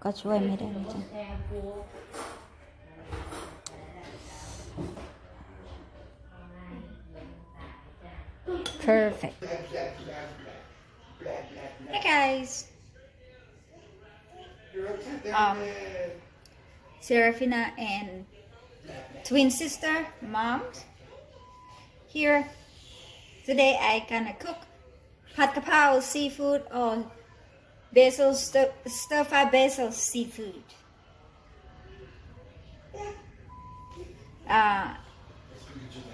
ก็ช่วยไม่ได้นะจ๊ะ Perfect. Hey guys. Serafina and twin sister moms here. Today I gonna cook Ga Prao seafood or basil stir-fried basil seafood.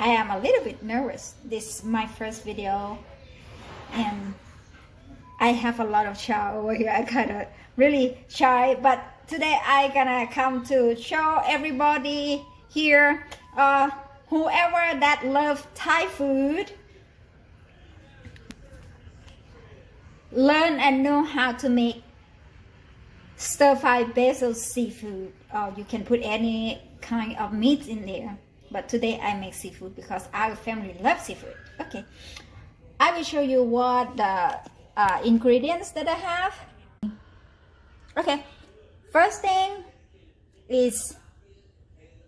I am a little bit nervous. This is my first video and I have a lot of shy over here. I kinda really shy, but today I gonna come to show everybody here, whoever that love Thai food, learn and know how to make stir-fried basil seafood. You can put any kind of meat in there, but today I make seafood because our family loves seafood. Okay, I will show you what the ingredients that I have. Okay, first thing is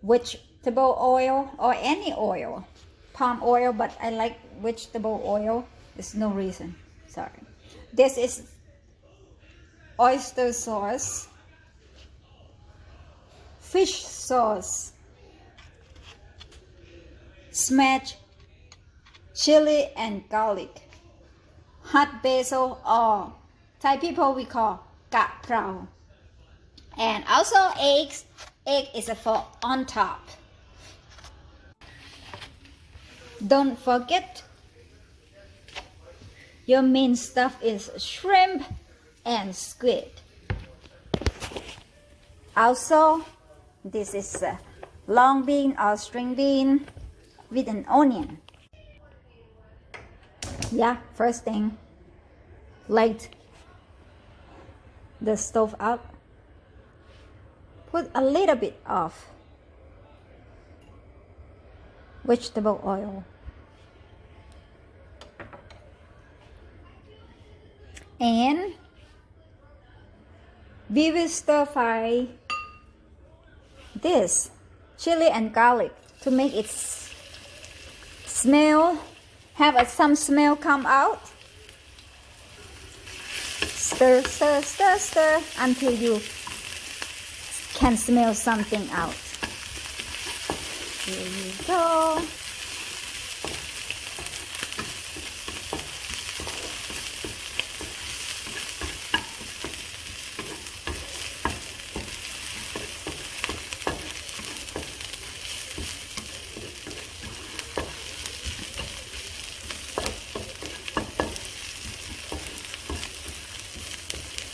vegetable oil or any oil, palm oil, but I like vegetable oil. There's no reason, sorry. This is oyster sauce, fish sauce, smash chili and garlic, hot basil, or Thai people we call Ga Prao, and also eggs. Egg is for on top. Don't forget your main stuff is shrimp and squid. Also, this is a long bean or string bean with an onion. Yeah, first thing, light the stove up. Put a little bit of vegetable oil. And we will stir fry this chili and garlic to make it smell, have some smell come out. Stir, stir, stir, stir until you can smell something out. Here you go.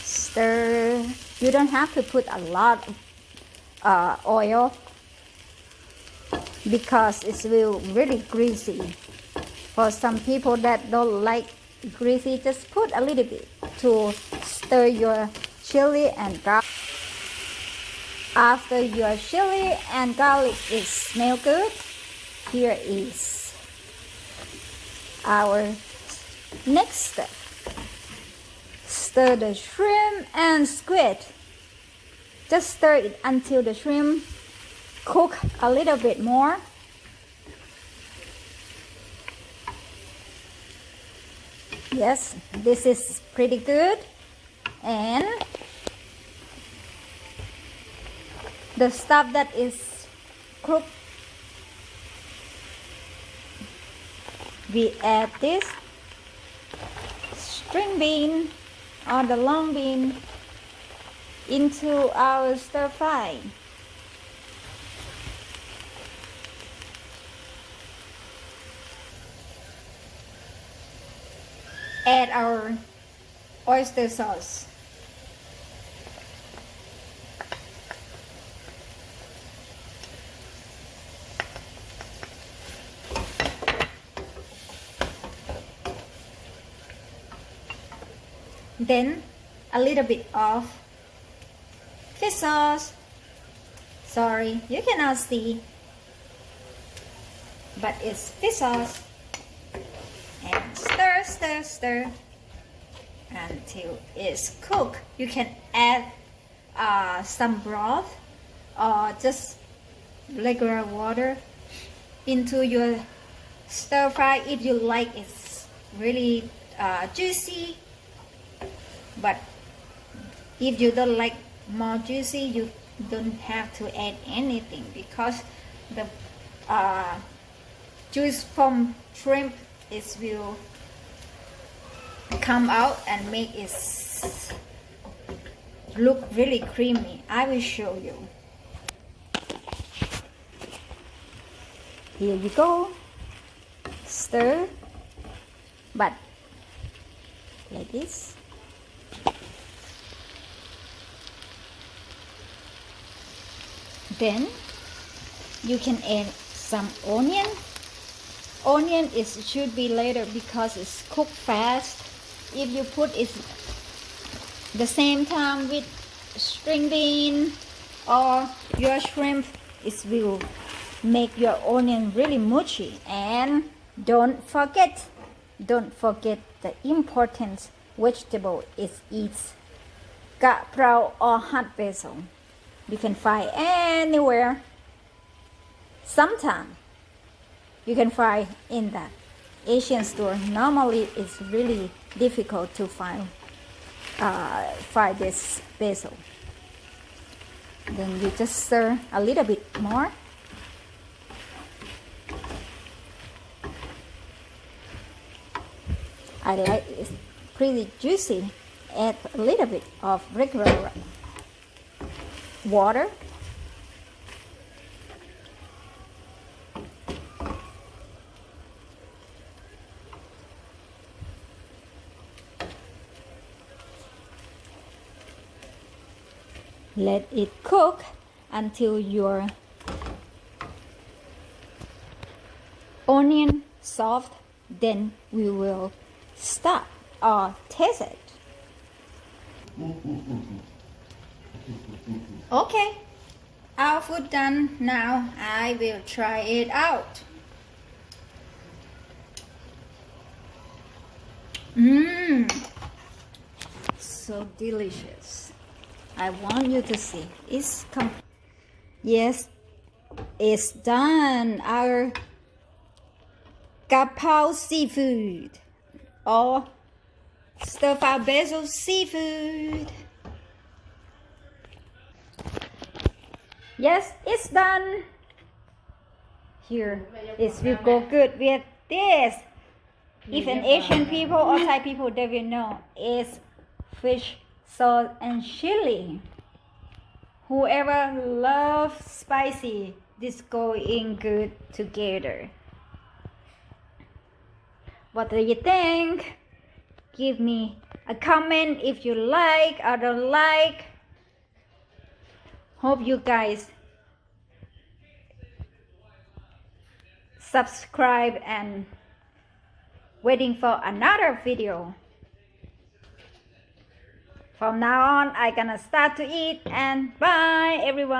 Stir. You don't have to put a lot of oil because it will really greasy. For some people that don't like greasy, just put a little bit to stir your chili and garlic. After your chili and garlic is smell good, here is our next step. Stir the shrimp and squid. Just stir it until the shrimp cook a little bit more. Yes, this is pretty good. And the stuff that is cooked, we add this string bean or the long bean into our stir fry. Add our oyster sauce. Then a little bit of fish sauce. Sorry, you cannot see, but it's fish sauce. And stir, stir, stir until it's cooked. You can add some broth or just regular water into your stir fry if you like it's really juicy. But if you don't like more juicy, you don't have to add anything because the juice from shrimp will come out and make it look really creamy. I will show you. Here you go. Stir, but like this. Then you can add some onion. Onion should be later because it's cooked fast. If you put it the same time with string bean or your shrimp, it will make your onion really mushy. And don't forget the important vegetable is Ga Prao or hot basil. You can find anywhere. Sometimes you can find in the Asian store. Normally it's really difficult to find this basil. Then you just stir a little bit more. I like it pretty juicy. Add a little bit of regular water. Let it cook until your onion soft. Then we will stop or taste it. Okay, our food done. Now I will try it out. So delicious. I want you to see. Yes, it's done. Our Ga Prao seafood or Stir-fried Basil seafood. Yes, it's done. Here, it will go good with this. Even Asian people or Thai people, they will know it's fish sauce and chili. Whoever loves spicy, this go in good together. What do you think? Give me a comment if you like or don't like. Hope you guys subscribe and waiting for another video. From now on, I'm gonna start to eat and bye everyone.